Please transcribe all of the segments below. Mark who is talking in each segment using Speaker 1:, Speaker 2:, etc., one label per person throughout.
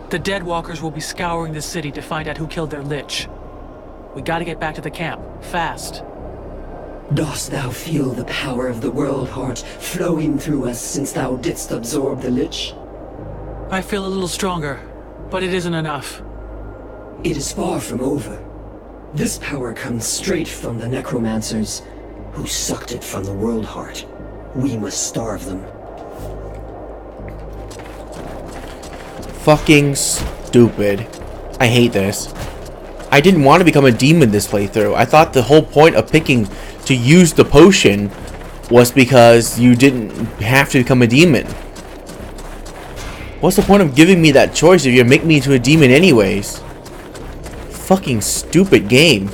Speaker 1: The Deadwalkers will be scouring the city to find out who killed their Lich. We gotta get back to the camp, fast.
Speaker 2: Dost thou feel the power of the World Heart flowing through us since thou didst absorb the Lich?
Speaker 1: I feel a little stronger, but it isn't enough.
Speaker 2: It is far from over. This power comes straight from the necromancers, who sucked it from the World Heart. We must starve them.
Speaker 3: Fucking stupid. I hate this. I didn't want to become a demon this playthrough. I thought the whole point of picking to use the potion was because you didn't have to become a demon. What's the point of giving me that choice if you make me into a demon anyways? Fucking stupid game.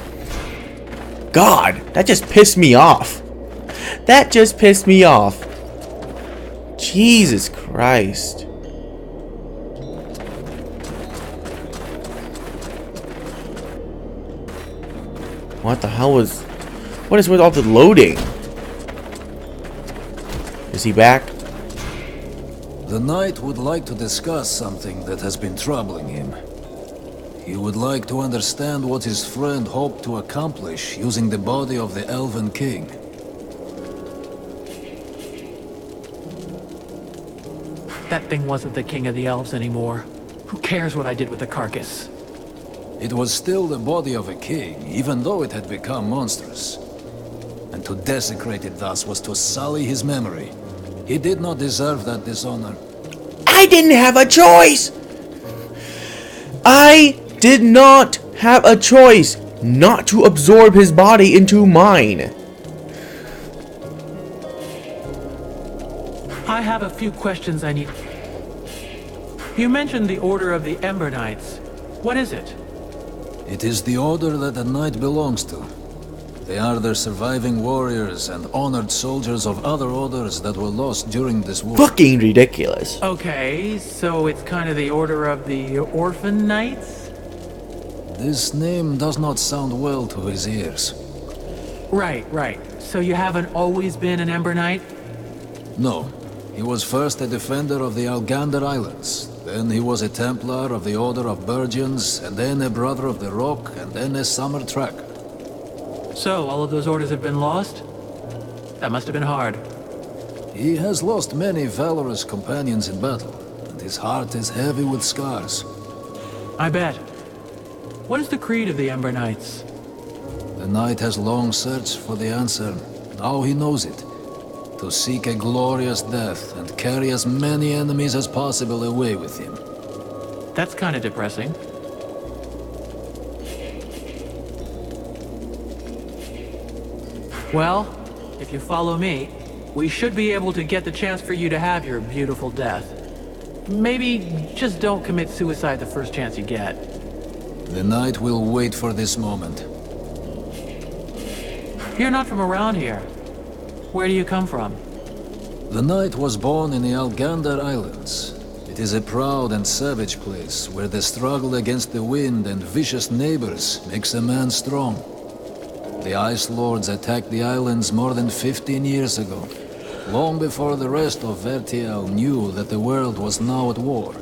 Speaker 3: God, that just pissed me off. That just pissed me off. Jesus Christ. What the hell was... What is with all the loading? Is he back?
Speaker 4: The knight would like to discuss something that has been troubling him. He would like to understand what his friend hoped to accomplish using the body of the Elven King.
Speaker 1: That thing wasn't the king of the elves anymore. Who cares what I did with the carcass?
Speaker 4: It was still the body of a king, even though it had become monstrous. And to desecrate it thus was to sully his memory. He did not deserve that dishonor.
Speaker 3: I didn't have a choice! I did not have a choice not to absorb his body into mine.
Speaker 1: I have a few questions I need. You mentioned the Order of the Ember Knights. What is it?
Speaker 4: It is the order that the knight belongs to. They are the surviving warriors and honored soldiers of other orders that were lost during this war.
Speaker 3: Fucking ridiculous.
Speaker 1: Okay, so it's kind of the Order of the Orphan Knights?
Speaker 4: This name does not sound well to his ears.
Speaker 1: Right. So you haven't always been an Ember Knight?
Speaker 4: No. He was first a defender of the Algander Islands. Then he was a Templar of the Order of Burgians, and then a Brother of the Rock, and then a Summer Tracker.
Speaker 1: So, all of those orders have been lost? That must have been hard.
Speaker 4: He has lost many valorous companions in battle, and his heart is heavy with scars.
Speaker 1: I bet. What is the creed of the Ember Knights?
Speaker 4: The knight has long searched for the answer. Now he knows it. To seek a glorious death and carry as many enemies as possible away with him.
Speaker 1: That's kind of depressing. Well, if you follow me, we should be able to get the chance for you to have your beautiful death. Maybe just don't commit suicide the first chance you get.
Speaker 4: The knight will wait for this moment.
Speaker 1: You're not from around here. Where do you come from?
Speaker 4: The knight was born in the Algander Islands. It is a proud and savage place where the struggle against the wind and vicious neighbors makes a man strong. The Ice Lords attacked the islands more than 15 years ago, long before the rest of Vertiel knew that the world was now at war.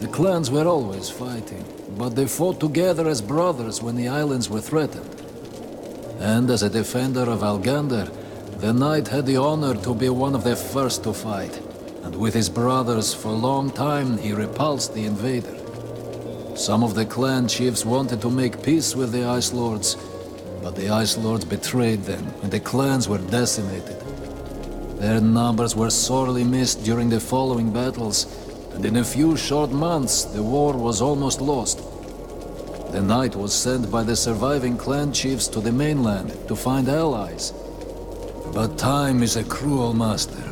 Speaker 4: The clans were always fighting, but they fought together as brothers when the islands were threatened. And as a defender of Algander, the knight had the honor to be one of the first to fight, and with his brothers for a long time he repulsed the invader. Some of the clan chiefs wanted to make peace with the Ice Lords, but the Ice Lords betrayed them, and the clans were decimated. Their numbers were sorely missed during the following battles, and in a few short months the war was almost lost. The knight was sent by the surviving clan chiefs to the mainland to find allies. But time is a cruel master.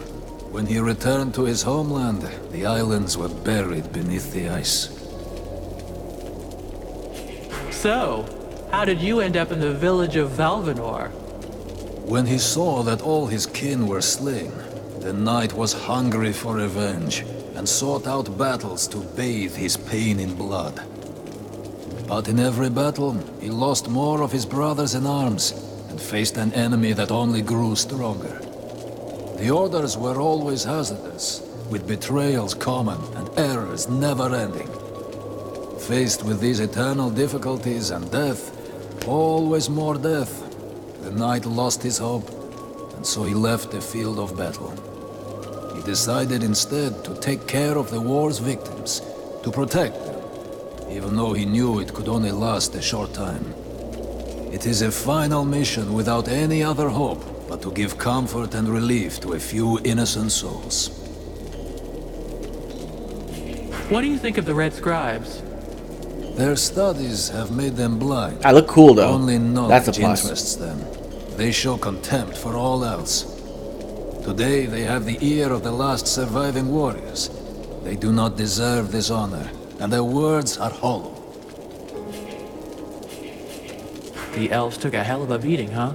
Speaker 4: When he returned to his homeland, the islands were buried beneath the ice.
Speaker 1: So, how did you end up in the village of Valvanor?
Speaker 4: When he saw that all his kin were slain, the knight was hungry for revenge and sought out battles to bathe his pain in blood. But in every battle, he lost more of his brothers in arms and faced an enemy that only grew stronger. The orders were always hazardous, with betrayals common and errors never-ending. Faced with these eternal difficulties and death, always more death, the knight lost his hope, and so he left the field of battle. He decided instead to take care of the war's victims, to protect them, even though he knew it could only last a short time. It is a final mission without any other hope but to give comfort and relief to a few innocent souls.
Speaker 1: What do you think of the Red Scribes?
Speaker 4: Their studies have made them blind.
Speaker 3: I look cool though.
Speaker 4: Only
Speaker 3: That's a
Speaker 4: knowledge
Speaker 3: plus.
Speaker 4: interests them. They show contempt for all else. Today they have the ear of the last surviving warriors. They do not deserve this honor, and their words are hollow.
Speaker 1: The elves took a hell of a beating, huh?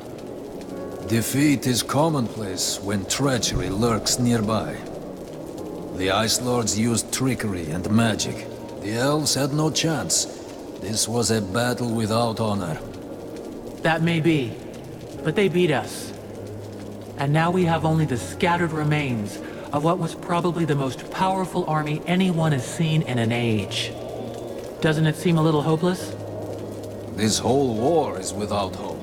Speaker 4: Defeat is commonplace when treachery lurks nearby. The Ice Lords used trickery and magic. The elves had no chance. This was a battle without honor.
Speaker 1: That may be, but they beat us. And now we have only the scattered remains of what was probably the most powerful army anyone has seen in an age. Doesn't it seem a little hopeless?
Speaker 4: This whole war is without hope.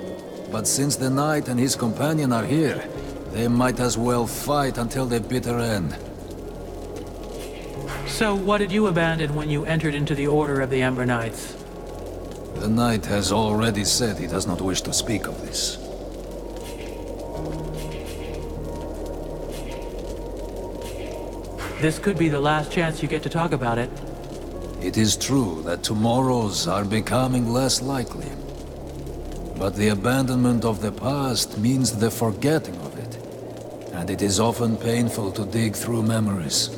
Speaker 4: But since the knight and his companion are here, they might as well fight until the bitter end.
Speaker 1: So what did you abandon when you entered into the Order of the Ember Knights?
Speaker 4: The knight has already said he does not wish to speak of this.
Speaker 1: This could be the last chance you get to talk about it.
Speaker 4: It is true that tomorrows are becoming less likely. But the abandonment of the past means the forgetting of it. And it is often painful to dig through memories.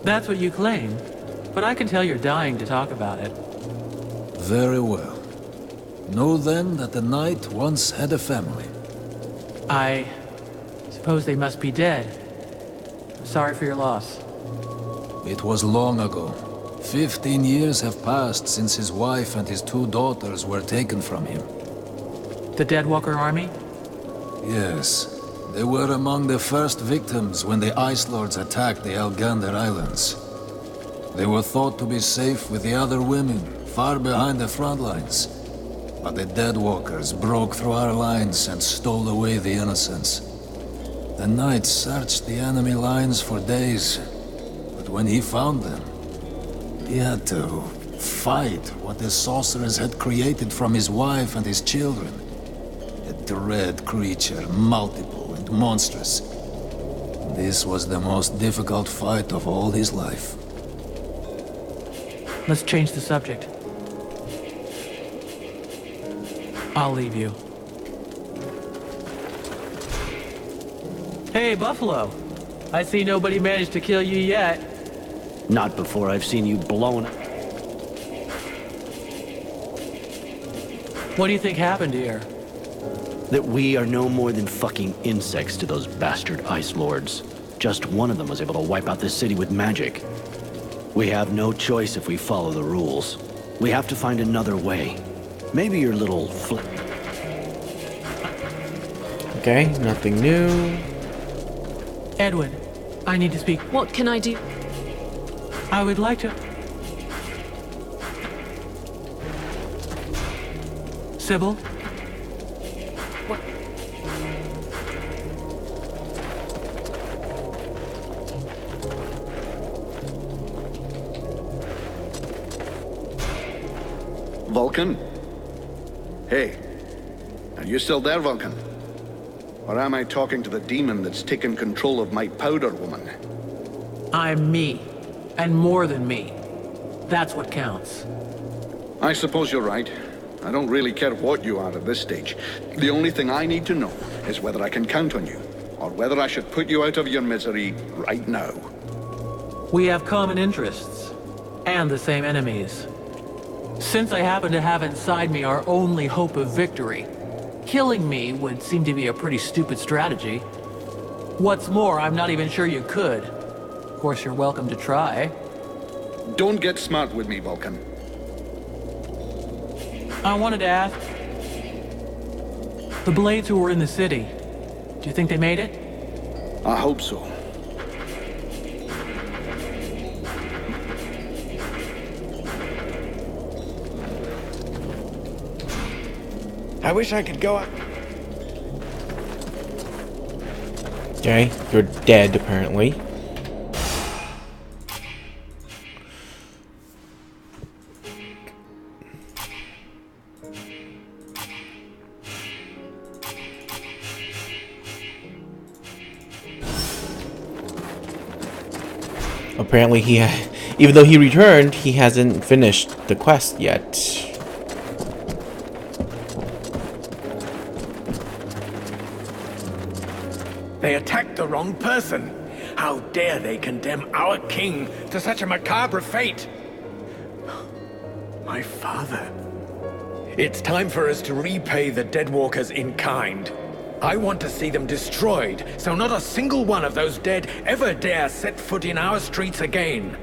Speaker 1: That's what you claim, but I can tell you're dying to talk about it.
Speaker 4: Very well. Know then that the knight once had a family.
Speaker 1: I suppose they must be dead. Sorry for your loss.
Speaker 4: It was long ago. 15 years have passed since his wife and his 2 daughters were taken from him.
Speaker 1: The Deadwalker army?
Speaker 4: Yes. They were among the first victims when the Ice Lords attacked the Elgander Islands. They were thought to be safe with the other women, far behind the front lines. But the Deadwalkers broke through our lines and stole away the innocents. The knight searched the enemy lines for days, but when he found them, he had to fight what the sorcerers had created from his wife and his children. A dread creature, multiple and monstrous. This was the most difficult fight of all his life.
Speaker 1: Let's change the subject. I'll leave you. Hey, Buffalo. I see nobody managed to kill you yet.
Speaker 5: Not before I've seen you blown.
Speaker 1: What do you think happened here?
Speaker 5: That we are no more than fucking insects to those bastard Ice Lords. Just one of them was able to wipe out this city with magic. We have no choice if we follow the rules. We have to find another way. Maybe your little flip.
Speaker 3: Okay, nothing new.
Speaker 1: Edwin, I need to speak.
Speaker 6: What can I do?
Speaker 1: I would like to... Sybil?
Speaker 6: What?
Speaker 7: Vulcan? Hey, are you still there, Vulcan? Or am I talking to the demon that's taken control of my powder woman?
Speaker 1: I'm me. And more than me. That's what counts.
Speaker 7: I suppose you're right. I don't really care what you are at this stage. The only thing I need to know is whether I can count on you, or whether I should put you out of your misery right now.
Speaker 1: We have common interests. And the same enemies. Since I happen to have inside me our only hope of victory, killing me would seem to be a pretty stupid strategy. What's more, I'm not even sure you could. Of course, you're welcome to try.
Speaker 7: Don't get smart with me, Vulcan.
Speaker 1: I wanted to ask... The Blades who were in the city, do you think they made it?
Speaker 7: I hope so.
Speaker 8: I wish I could go up.
Speaker 3: Okay, you're dead apparently. Apparently even though he returned, he hasn't finished the quest yet.
Speaker 8: They attacked the wrong person. How dare they condemn our king to such a macabre fate? My father. It's time for us to repay the Deadwalkers in kind. I want to see them destroyed, so not a single one of those dead ever dare set foot in our streets again.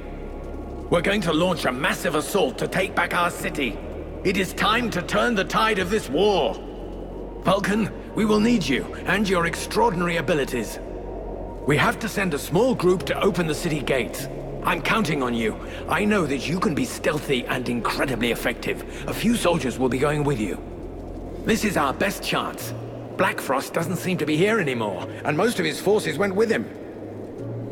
Speaker 8: We're going to launch a massive assault to take back our city. It is time to turn the tide of this war. Vulcan, we will need you and your extraordinary abilities. We have to send a small group to open the city gates. I'm counting on you. I know that you can be stealthy and incredibly effective. A few soldiers will be going with you. This is our best chance. Black Frost doesn't seem to be here anymore, and most of his forces went with him.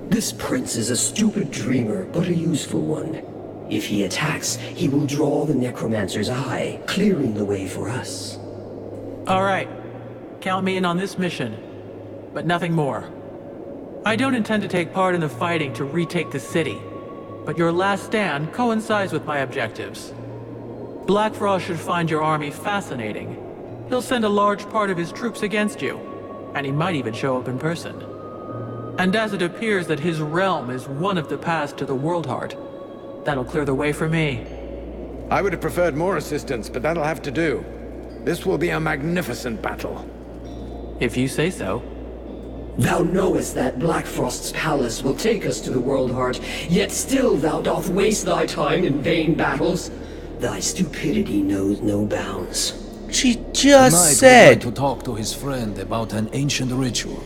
Speaker 2: This prince is a stupid dreamer, but a useful one. If he attacks, he will draw the necromancer's eye, clearing the way for us.
Speaker 1: All right. Count me in on this mission, but nothing more. I don't intend to take part in the fighting to retake the city, but your last stand coincides with my objectives. Black Frost should find your army fascinating. He'll send a large part of his troops against you, and he might even show up in person. And as it appears that his realm is one of the paths to the World Heart, that'll clear the way for me.
Speaker 8: I would have preferred more assistance, but that'll have to do. This will be a magnificent battle.
Speaker 1: If you say so.
Speaker 2: Thou knowest that Black Frost's palace will take us to the World Heart, yet still thou doth waste thy time in vain battles. Thy stupidity knows no bounds.
Speaker 3: She
Speaker 4: Knight
Speaker 3: just
Speaker 4: would
Speaker 3: said.
Speaker 4: like to talk to his friend about an ancient ritual.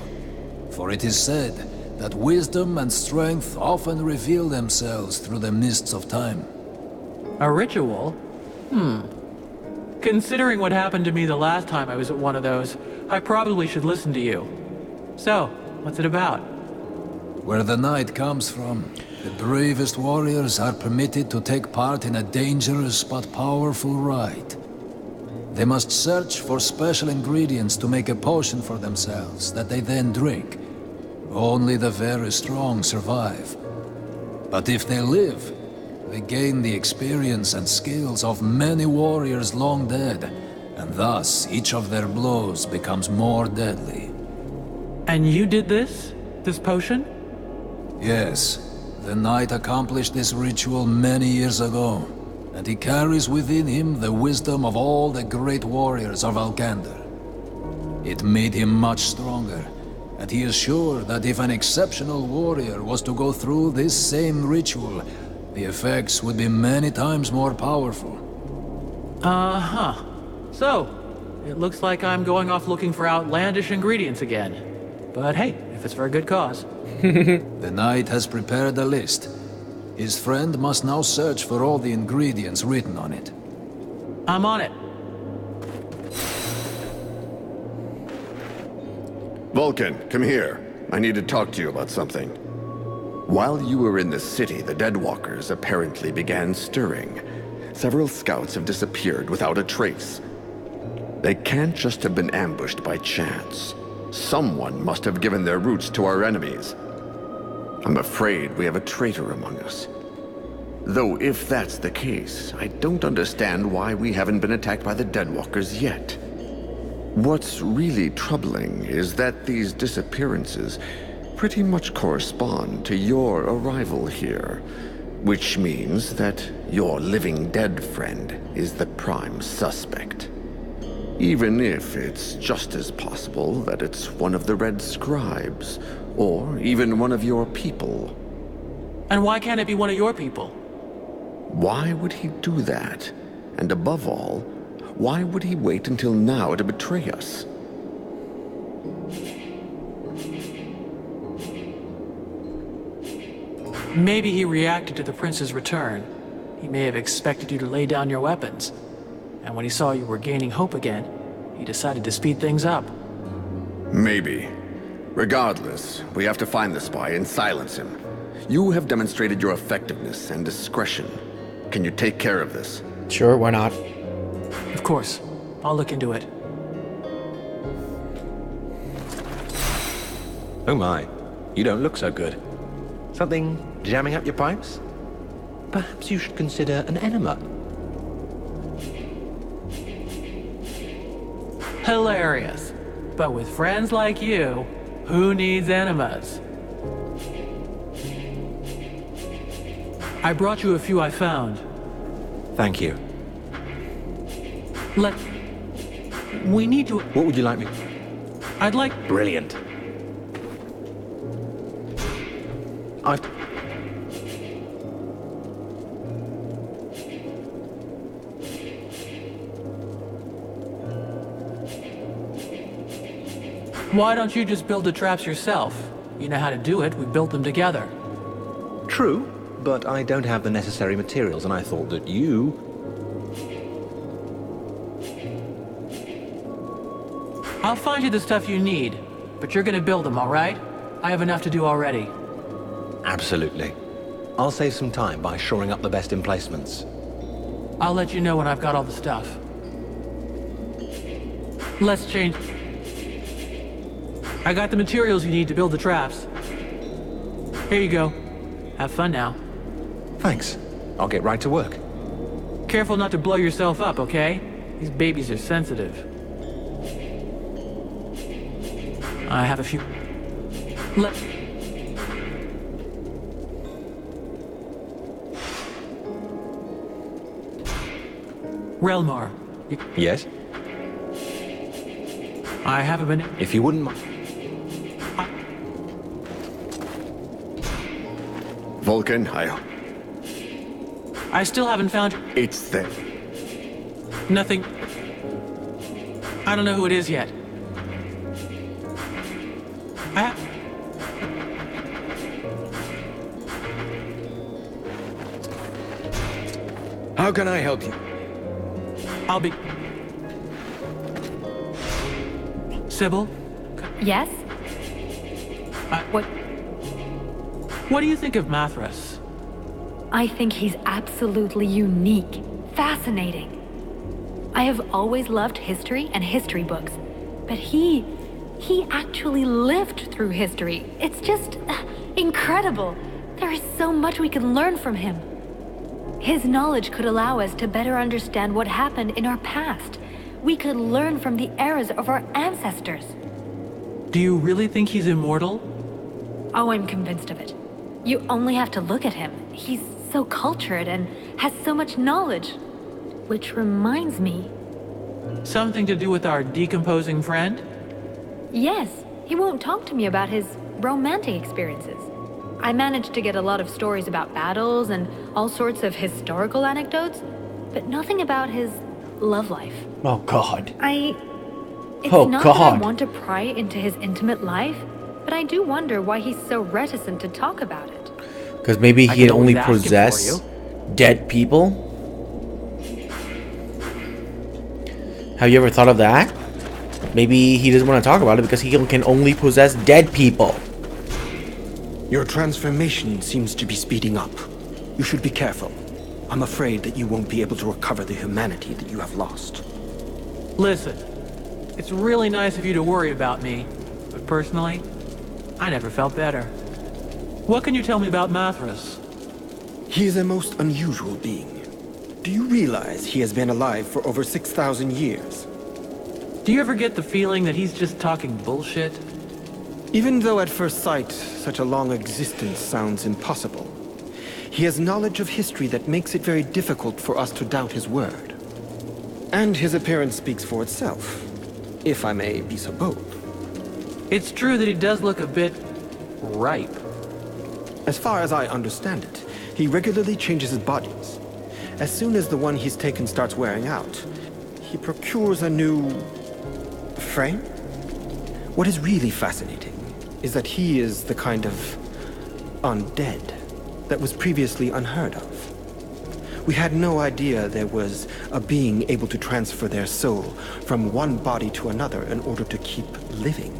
Speaker 4: For it is said that wisdom and strength often reveal themselves through the mists of time.
Speaker 1: A ritual? Considering what happened to me the last time I was at one of those, I probably should listen to you. So, what's it about?
Speaker 4: Where the night comes from, the bravest warriors are permitted to take part in a dangerous but powerful rite. They must search for special ingredients to make a potion for themselves that they then drink. Only the very strong survive. But if they live, they gain the experience and skills of many warriors long dead, and thus each of their blows becomes more deadly.
Speaker 1: And you did this? This potion?
Speaker 4: Yes, the knight accomplished this ritual many years ago, and he carries within him the wisdom of all the great warriors of Algander. It made him much stronger, and he is sure that if an exceptional warrior was to go through this same ritual, the effects would be many times more powerful.
Speaker 1: Uh-huh. So, it looks like I'm going off looking for outlandish ingredients again. But hey, if it's for a good cause.
Speaker 4: The knight has prepared a list. His friend must now search for all the ingredients written on it.
Speaker 1: I'm on it.
Speaker 9: Vulcan, come here. I need to talk to you about something. While you were in the city, the Deadwalkers apparently began stirring. Several scouts have disappeared without a trace. They can't just have been ambushed by chance. Someone must have given their routes to our enemies. I'm afraid we have a traitor among us. Though if that's the case, I don't understand why we haven't been attacked by the Deadwalkers yet. What's really troubling is that these disappearances pretty much correspond to your arrival here, which means that your living dead friend is the prime suspect. Even if it's just as possible that it's one of the Red Scribes, or even one of your people.
Speaker 1: And why can't it be one of your people?
Speaker 9: Why would he do that? And above all, why would he wait until now to betray us?
Speaker 1: Maybe he reacted to the prince's return. He may have expected you to lay down your weapons. And when he saw you were gaining hope again, he decided to speed things up.
Speaker 9: Maybe. Regardless, we have to find the spy and silence him. You have demonstrated your effectiveness and discretion. Can you take care of this?
Speaker 3: Sure, why not?
Speaker 1: Of course. I'll look into it.
Speaker 10: Oh my, you don't look so good. Something jamming up your pipes? Perhaps you should consider an enema.
Speaker 1: Hilarious. But with friends like you, who needs enemas? I brought you a few I found.
Speaker 10: Thank you.
Speaker 1: We need to...
Speaker 10: What would you like me?
Speaker 1: I'd like...
Speaker 10: Brilliant.
Speaker 1: Why don't you just build the traps yourself? You know how to do it, we built them together.
Speaker 10: True, but I don't have the necessary materials, and I thought that you...
Speaker 1: I'll find you the stuff you need, but you're gonna build them, all right? I have enough to do already.
Speaker 10: Absolutely. I'll save some time by shoring up the best emplacements.
Speaker 1: I'll let you know when I've got all the stuff. Let's change... I got the materials you need to build the traps. Here you go. Have fun now.
Speaker 10: Thanks. I'll get right to work.
Speaker 1: Careful not to blow yourself up, okay? These babies are sensitive. I have a few... Relmar.
Speaker 10: Yes?
Speaker 1: I haven't been...
Speaker 10: If you wouldn't mind...
Speaker 9: Vulcan,
Speaker 1: I still haven't found...
Speaker 9: It's there.
Speaker 1: Nothing... I don't know who it is yet.
Speaker 8: How can I help you?
Speaker 1: I'll be... Sybil?
Speaker 6: Yes?
Speaker 1: What do you think of Mathras?
Speaker 6: I think he's absolutely unique, fascinating. I have always loved history and history books, but he actually lived through history. It's just incredible. There is so much we can learn from him. His knowledge could allow us to better understand what happened in our past. We could learn from the eras of our ancestors.
Speaker 1: Do you really think he's immortal?
Speaker 6: Oh, I'm convinced of it. You only have to look at him. He's so cultured and has so much knowledge. Which reminds me...
Speaker 1: Something to do with our decomposing friend?
Speaker 6: Yes, he won't talk to me about his romantic experiences. I managed to get a lot of stories about battles and all sorts of historical anecdotes, but nothing about his love life.
Speaker 3: Oh, God.
Speaker 6: It's not that I want to pry into his intimate life, but I do wonder why he's so reticent to talk about it.
Speaker 3: Because maybe he can only possess dead people? Have you ever thought of that? Maybe he doesn't want to talk about it because he can only possess dead people.
Speaker 11: Your transformation seems to be speeding up. You should be careful. I'm afraid that you won't be able to recover the humanity that you have lost.
Speaker 1: Listen, it's really nice of you to worry about me, but personally, I never felt better. What can you tell me about Mathras?
Speaker 11: He is a most unusual being. Do you realize he has been alive for over 6,000 years?
Speaker 1: Do you ever get the feeling that he's just talking bullshit?
Speaker 11: Even though at first sight, such a long existence sounds impossible, he has knowledge of history that makes it very difficult for us to doubt his word. And his appearance speaks for itself, if I may be so bold.
Speaker 1: It's true that he does look a bit... ripe.
Speaker 11: As far as I understand it, he regularly changes his bodies. As soon as the one he's taken starts wearing out, he procures a new... frame? What is really fascinating is that he is the kind of undead that was previously unheard of. We had no idea there was a being able to transfer their soul from one body to another in order to keep living.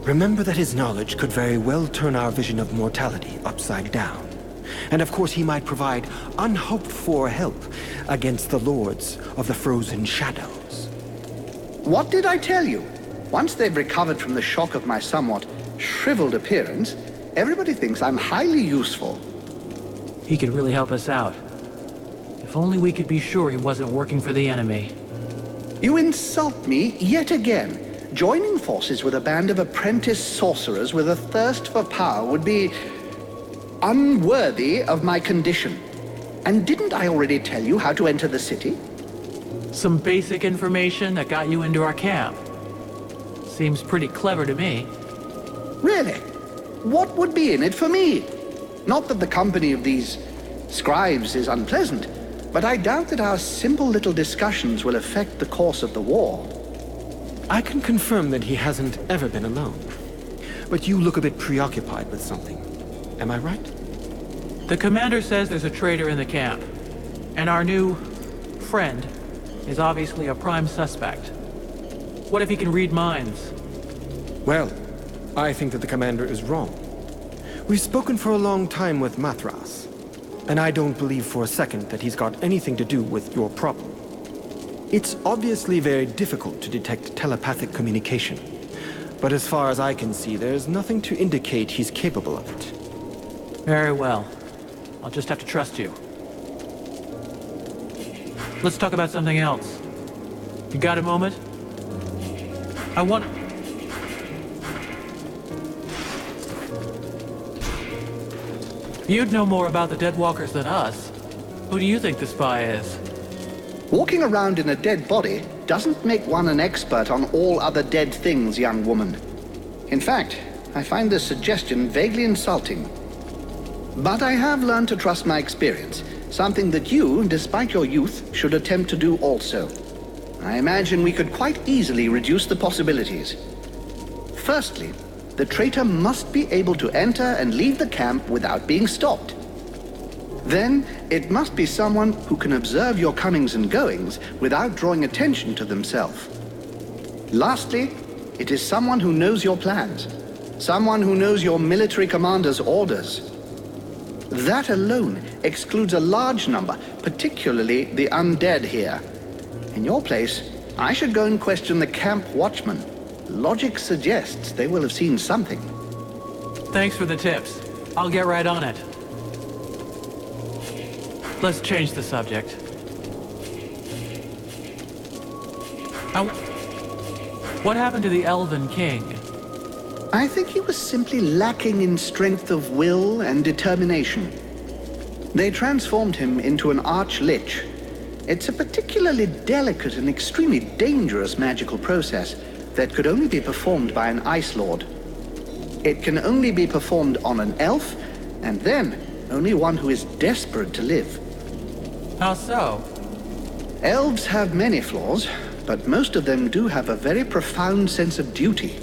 Speaker 11: Remember that his knowledge could very well turn our vision of mortality upside down. And of course he might provide unhoped-for help against the lords of the frozen shadows.
Speaker 7: What did I tell you? Once they've recovered from the shock of my somewhat shriveled appearance, everybody thinks I'm highly useful.
Speaker 1: He could really help us out. If only we could be sure he wasn't working for the enemy.
Speaker 7: You insult me yet again. Joining forces with a band of apprentice sorcerers with a thirst for power would be unworthy of my condition. And didn't I already tell you how to enter the city?
Speaker 1: Some basic information that got you into our camp. Seems pretty clever to me.
Speaker 7: Really? What would be in it for me? Not that the company of these scribes is unpleasant, but I doubt that our simple little discussions will affect the course of the war.
Speaker 11: I can confirm that he hasn't ever been alone. But you look a bit preoccupied with something. Am I right?
Speaker 1: The commander says there's a traitor in the camp, and our new friend is obviously a prime suspect. What if he can read minds?
Speaker 11: Well, I think that the commander is wrong. We've spoken for a long time with Mathras, and I don't believe for a second that he's got anything to do with your problem. It's obviously very difficult to detect telepathic communication, but as far as I can see, there's nothing to indicate he's capable of it.
Speaker 1: Very well. I'll just have to trust you. Let's talk about something else. You got a moment? You'd know more about the Deadwalkers than us. Who do you think the spy is?
Speaker 7: Walking around in a dead body doesn't make one an expert on all other dead things, young woman. In fact, I find this suggestion vaguely insulting. But I have learned to trust my experience, something that you, despite your youth, should attempt to do also. I imagine we could quite easily reduce the possibilities. Firstly, the traitor must be able to enter and leave the camp without being stopped. Then, it must be someone who can observe your comings and goings without drawing attention to themselves. Lastly, it is someone who knows your plans. Someone who knows your military commander's orders. That alone excludes a large number, particularly the undead here. In your place, I should go and question the camp watchman. Logic suggests they will have seen something.
Speaker 1: Thanks for the tips. I'll get right on it. Let's change the subject. What happened to the Elven King?
Speaker 7: I think he was simply lacking in strength of will and determination. They transformed him into an arch-lich. It's a particularly delicate and extremely dangerous magical process that could only be performed by an Ice Lord. It can only be performed on an elf, and then only one who is desperate to live.
Speaker 1: How so?
Speaker 7: Elves have many flaws, but most of them do have a very profound sense of duty.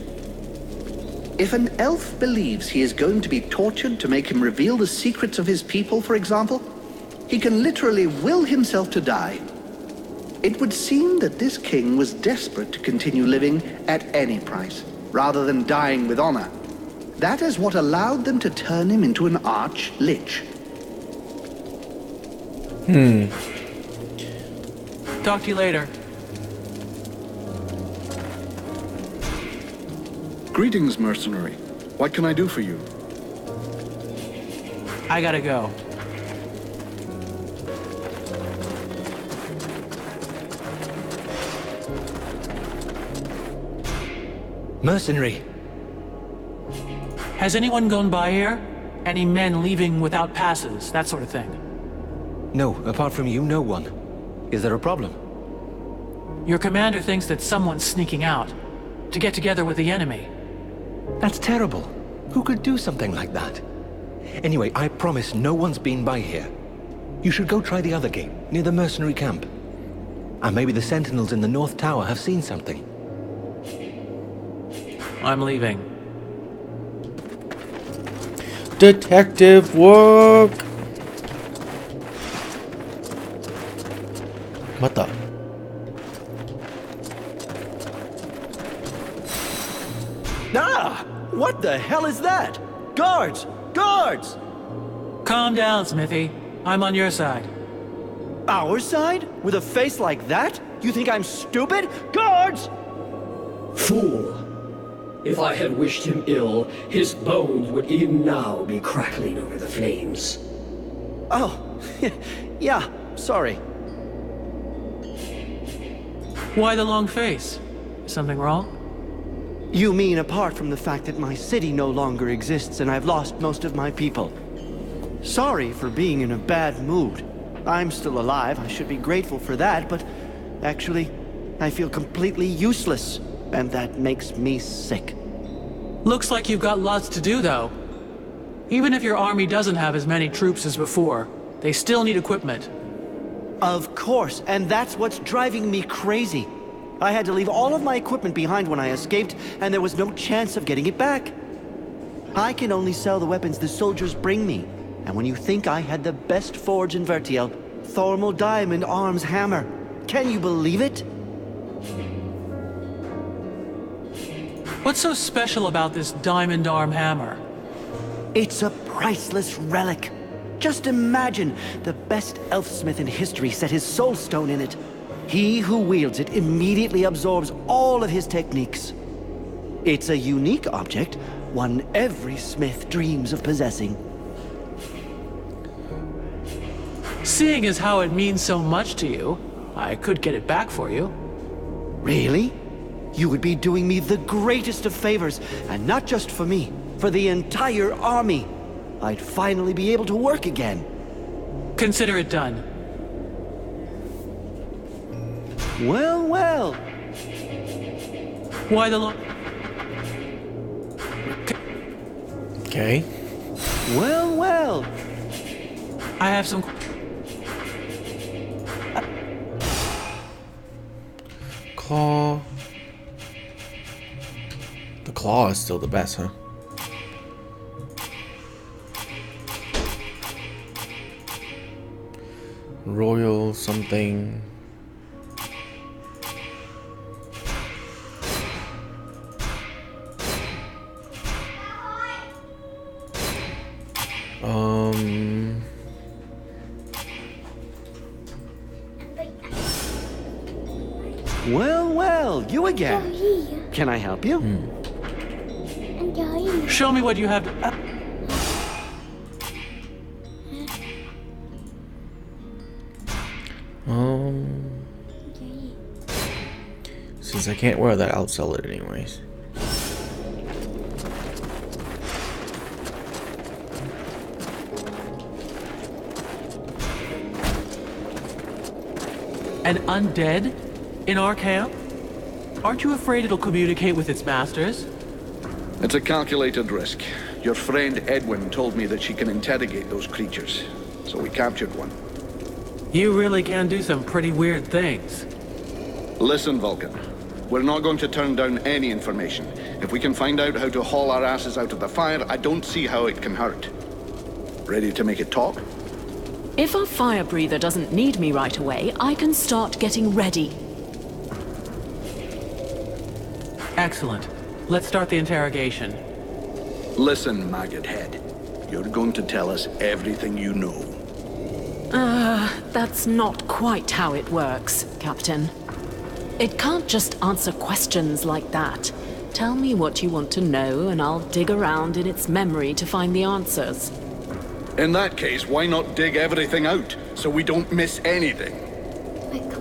Speaker 7: If an elf believes he is going to be tortured to make him reveal the secrets of his people, for example, he can literally will himself to die. It would seem that this king was desperate to continue living at any price, rather than dying with honor. That is what allowed them to turn him into an arch-lich.
Speaker 1: Talk to you later.
Speaker 7: Greetings, mercenary. What can I do for you?
Speaker 1: I gotta go.
Speaker 10: Mercenary.
Speaker 1: Has anyone gone by here? Any men leaving without passes, that sort of thing?
Speaker 10: No, apart from you, no one. Is there a problem?
Speaker 1: Your commander thinks that someone's sneaking out to get together with the enemy.
Speaker 10: That's terrible. Who could do something like that? Anyway, I promise no one's been by here. You should go try the other gate, near the mercenary camp. And maybe the sentinels in the North Tower have seen something.
Speaker 1: I'm leaving.
Speaker 3: Detective work. What the?
Speaker 5: Ah! What the hell is that? Guards! Guards!
Speaker 1: Calm down, Smithy. I'm on your side.
Speaker 5: Our side? With a face like that? You think I'm stupid? Guards!
Speaker 2: Fool! If I had wished him ill, his bones would even now be crackling over the flames.
Speaker 5: Oh, yeah, sorry.
Speaker 1: Why the long face? Something wrong?
Speaker 5: You mean apart from the fact that my city no longer exists and I've lost most of my people? Sorry for being in a bad mood. I'm still alive, I should be grateful for that, but actually, I feel completely useless, and that makes me sick.
Speaker 1: Looks like you've got lots to do, though. Even if your army doesn't have as many troops as before, they still need equipment.
Speaker 5: Of course, and that's what's driving me crazy. I had to leave all of my equipment behind when I escaped, and there was no chance of getting it back. I can only sell the weapons the soldiers bring me. And when you think I had the best forge in Vertiel, Thormal Diamond Arms Hammer, can you believe it?
Speaker 1: What's so special about this diamond arm hammer?
Speaker 5: It's a priceless relic. Just imagine, the best elfsmith in history set his soul stone in it. He who wields it immediately absorbs all of his techniques. It's a unique object, one every smith dreams of possessing.
Speaker 1: Seeing as how it means so much to you, I could get it back for you.
Speaker 5: Really? You would be doing me the greatest of favors, and not just for me, for the entire army. I'd finally be able to work again.
Speaker 1: Consider it done.
Speaker 5: Well, well.
Speaker 1: Why the long...
Speaker 3: Okay.
Speaker 5: Well, well.
Speaker 1: I have some...
Speaker 3: Claw. The claw is still the best, huh? Royal something.
Speaker 5: Well, well, you again. Can I help you?
Speaker 1: Show me what you have to...
Speaker 3: Since I can't wear that, I'll sell it anyways.
Speaker 1: An undead? In our camp? Aren't you afraid it'll communicate with its masters?
Speaker 12: It's a calculated risk. Your friend Edwin told me that she can interrogate those creatures, so we captured one.
Speaker 1: You really can do some pretty weird things.
Speaker 12: Listen, Vulcan. We're not going to turn down any information. If we can find out how to haul our asses out of the fire, I don't see how it can hurt. Ready to make it talk?
Speaker 13: If our fire breather doesn't need me right away, I can start getting ready.
Speaker 1: Excellent. Let's start the interrogation.
Speaker 12: Listen, maggot head. You're going to tell us everything you know.
Speaker 13: That's not quite how it works, Captain. It can't just answer questions like that. Tell me what you want to know, and I'll dig around in its memory to find the answers.
Speaker 12: In that case, why not dig everything out, so we don't miss anything?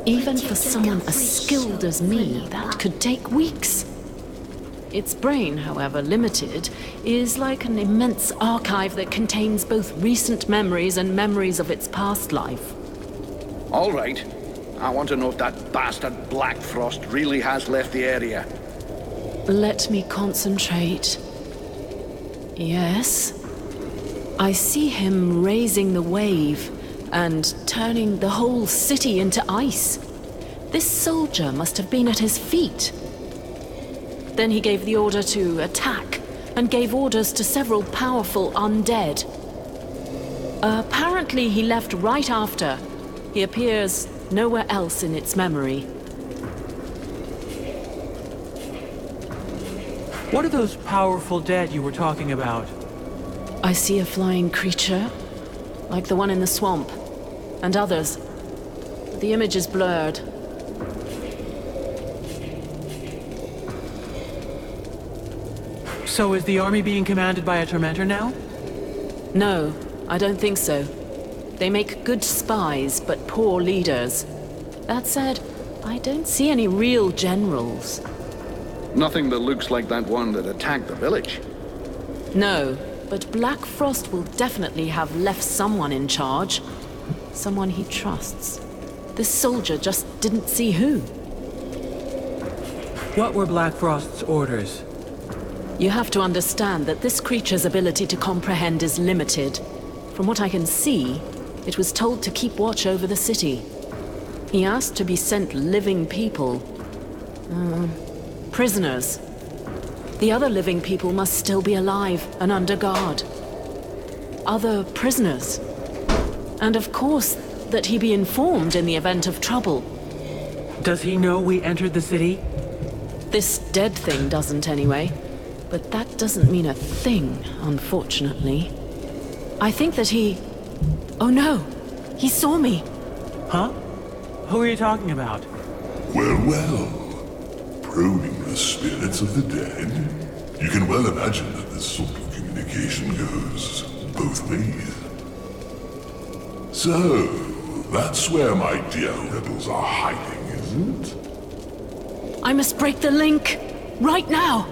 Speaker 13: Even for someone as skilled as me, that could take weeks. Its brain, however limited, is like an immense archive that contains both recent memories and memories of its past life.
Speaker 12: All right. I want to know if that bastard Black Frost really has left the area.
Speaker 13: Let me concentrate. Yes. I see him raising the wave and turning the whole city into ice. This soldier must have been at his feet. Then he gave the order to attack and gave orders to several powerful undead. Apparently he left right after. He appears nowhere else in its memory.
Speaker 1: What are those powerful dead you were talking about?
Speaker 13: I see a flying creature, like the one in the swamp, and others. The image is blurred.
Speaker 1: So is the army being commanded by a Tormentor now?
Speaker 13: No, I don't think so. They make good spies, but poor leaders. That said, I don't see any real generals.
Speaker 12: Nothing that looks like that one that attacked the village.
Speaker 13: No, but Black Frost will definitely have left someone in charge. Someone he trusts. This soldier just didn't see who.
Speaker 1: What were Black Frost's orders?
Speaker 13: You have to understand that this creature's ability to comprehend is limited. From what I can see, it was told to keep watch over the city. He asked to be sent living people. Prisoners. The other living people must still be alive and under guard. Other prisoners. And of course, that he be informed in the event of trouble.
Speaker 1: Does he know we entered the city?
Speaker 13: This dead thing doesn't anyway. But that doesn't mean a thing, unfortunately. I think that he... Oh no! He saw me!
Speaker 1: Huh? Who are you talking about?
Speaker 14: Well, well. Probing the spirits of the dead. You can well imagine that this sort of communication goes both ways. So, that's where my dear rebels are hiding, isn't it?
Speaker 13: I must break the link! Right now!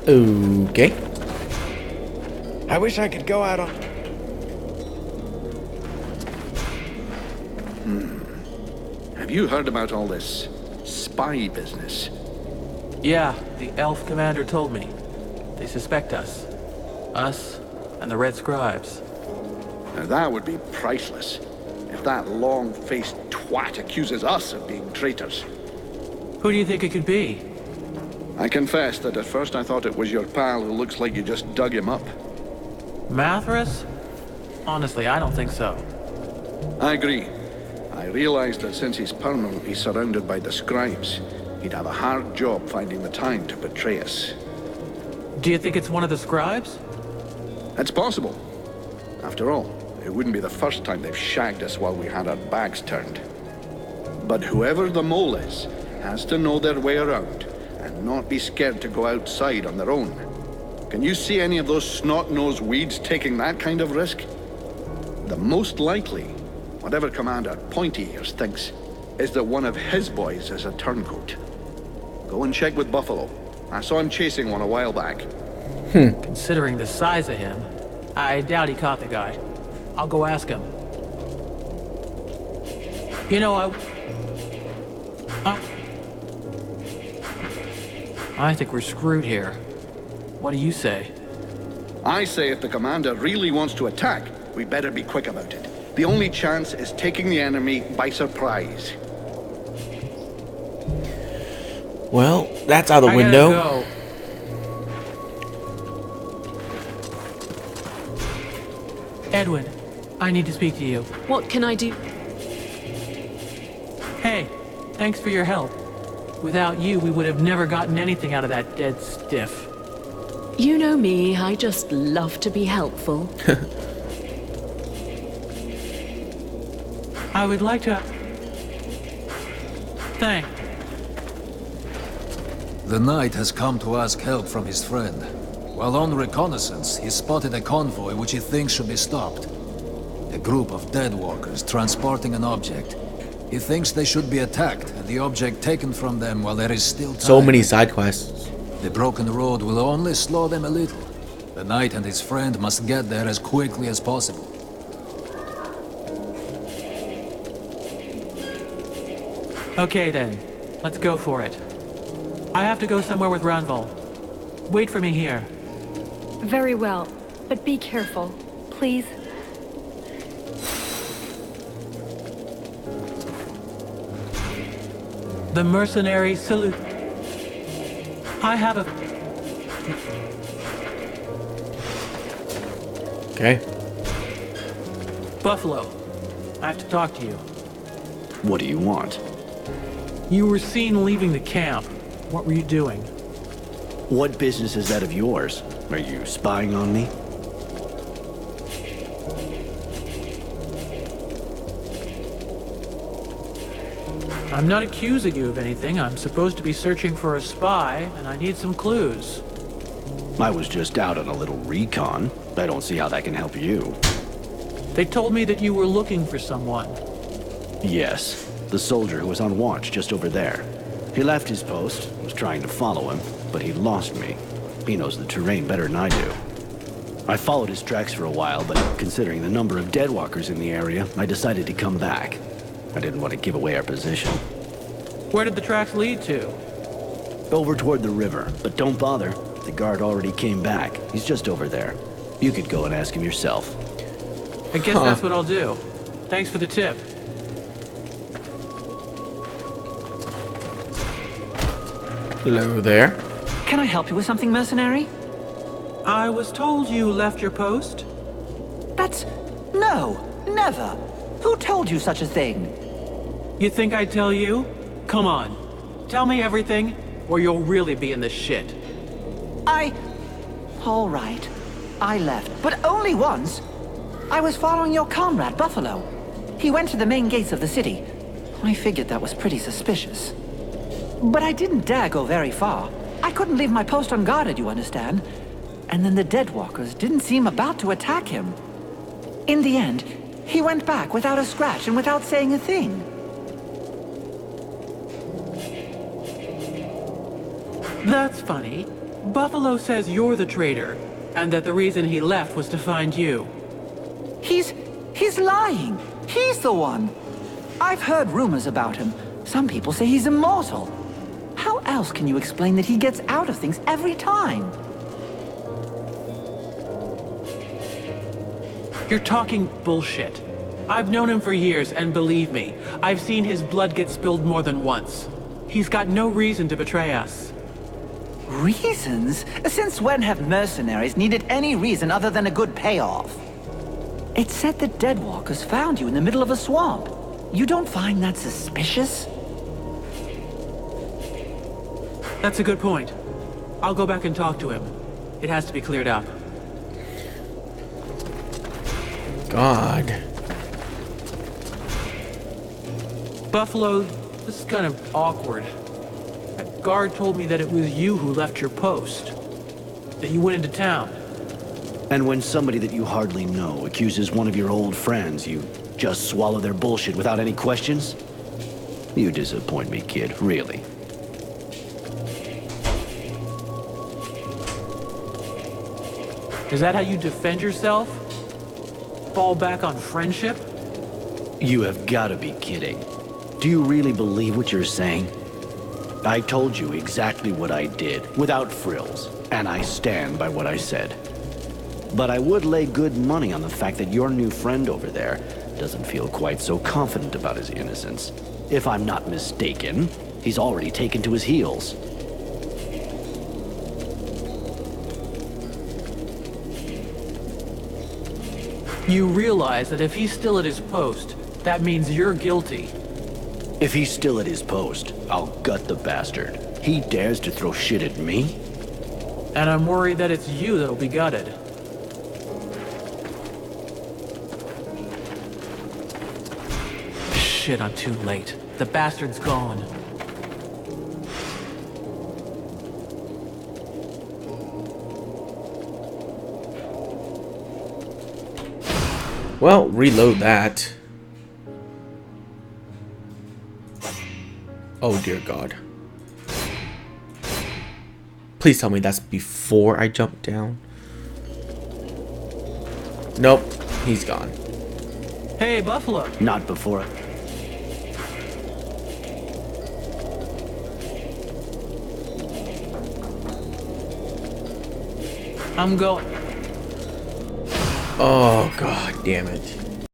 Speaker 3: Okay.
Speaker 8: I wish I could go out on...
Speaker 12: Have you heard about all this spy business?
Speaker 1: Yeah, the elf commander told me. They suspect us. Us and the Red Scribes.
Speaker 12: Now that would be priceless. If that long-faced twat accuses us of being traitors.
Speaker 1: Who do you think it could be?
Speaker 12: I confess that at first I thought it was your pal who looks like you just dug him up.
Speaker 1: Mathras? Honestly, I don't think so.
Speaker 12: I agree. I realized that since he's permanently surrounded by the scribes, he'd have a hard job finding the time to betray us.
Speaker 1: Do you think it's one of the scribes?
Speaker 12: It's possible. After all, it wouldn't be the first time they've shagged us while we had our backs turned. But whoever the mole is, has to know their way around, and not be scared to go outside on their own. Can you see any of those snot-nosed weeds taking that kind of risk? The most likely, whatever Commander Pointy Ears thinks, is that one of his boys is a turncoat. Go and check with Buffalo. I saw him chasing one a while back.
Speaker 1: Considering the size of him, I doubt he caught the guy. I'll go ask him. You know, I think we're screwed here. What do you say?
Speaker 12: I say if the commander really wants to attack, we better be quick about it. The only chance is taking the enemy by surprise.
Speaker 3: Well, that's out the window.
Speaker 1: Go. Edwin, I need to speak to you.
Speaker 13: What can I do?
Speaker 1: Hey, thanks for your help. Without you, we would have never gotten anything out of that dead stiff.
Speaker 13: You know me, I just love to be helpful.
Speaker 1: I would like to... Thank.
Speaker 4: The knight has come to ask help from his friend. While on reconnaissance, he spotted a convoy which he thinks should be stopped. A group of dead walkers transporting an object. He thinks they should be attacked and the object taken from them while there is still time.
Speaker 3: So many side quests.
Speaker 4: The broken road will only slow them a little. The knight and his friend must get there as quickly as possible.
Speaker 1: Okay then, let's go for it. I have to go somewhere with Ranval. Wait for me here.
Speaker 6: Very well. But be careful, please.
Speaker 1: The mercenary salute. I have a...
Speaker 3: Okay.
Speaker 1: Buffalo, I have to talk to you.
Speaker 5: What do you want?
Speaker 1: You were seen leaving the camp. What were you doing?
Speaker 5: What business is that of yours? Are you spying on me?
Speaker 1: I'm not accusing you of anything. I'm supposed to be searching for a spy, and I need some clues.
Speaker 5: I was just out on a little recon. I don't see how that can help you.
Speaker 1: They told me that you were looking for someone.
Speaker 5: Yes, the soldier who was on watch just over there. He left his post, was trying to follow him, but he lost me. He knows the terrain better than I do. I followed his tracks for a while, but considering the number of deadwalkers in the area, I decided to come back. I didn't want to give away our position.
Speaker 1: Where did the tracks lead to?
Speaker 5: Over toward the river, but don't bother. The guard already came back. He's just over there. You could go and ask him yourself.
Speaker 1: I guess that's what I'll do. Thanks for the tip.
Speaker 3: Hello there.
Speaker 15: Can I help you with something, mercenary?
Speaker 1: I was told you left your post.
Speaker 15: That's... No, never. Who told you such a thing?
Speaker 1: You think I'd tell you? Come on. Tell me everything, or you'll really be in the shit.
Speaker 15: All right. I left, but only once. I was following your comrade, Buffalo. He went to the main gates of the city. I figured that was pretty suspicious. But I didn't dare go very far. I couldn't leave my post unguarded, you understand? And then the Deadwalkers didn't seem about to attack him. In the end, he went back without a scratch and without saying a thing.
Speaker 1: That's funny. Buffalo says you're the traitor, and that the reason he left was to find you.
Speaker 15: He's lying. He's the one. I've heard rumors about him. Some people say he's immortal. How else can you explain that he gets out of things every time?
Speaker 1: You're talking bullshit. I've known him for years, and believe me, I've seen his blood get spilled more than once. He's got no reason to betray us.
Speaker 15: Reasons? Since when have mercenaries needed any reason other than a good payoff? It said the Deadwalkers found you in the middle of a swamp. You don't find that suspicious?
Speaker 1: That's a good point. I'll go back and talk to him. It has to be cleared up.
Speaker 3: God.
Speaker 1: Buffalo, this is kind of awkward. That guard told me that it was you who left your post. That you went into town.
Speaker 5: And when somebody that you hardly know accuses one of your old friends, you just swallow their bullshit without any questions? You disappoint me, kid, really.
Speaker 1: Is that how you defend yourself? Fall back on friendship?
Speaker 5: You have got to be kidding. Do you really believe what you're saying? I told you exactly what I did, without frills, and I stand by what I said. But I would lay good money on the fact that your new friend over there doesn't feel quite so confident about his innocence. If I'm not mistaken, he's already taken to his heels.
Speaker 1: You realize that if he's still at his post, that means you're guilty.
Speaker 5: If he's still at his post, I'll gut the bastard. He dares to throw shit at me?
Speaker 1: And I'm worried that it's you that'll be gutted. Shit, I'm too late. The bastard's gone.
Speaker 3: Well, reload that. Oh dear God. Please tell me that's before I jump down. Nope, he's gone.
Speaker 1: Hey, Buffalo.
Speaker 5: Not before.
Speaker 1: I'm going.
Speaker 3: Oh, god damn it.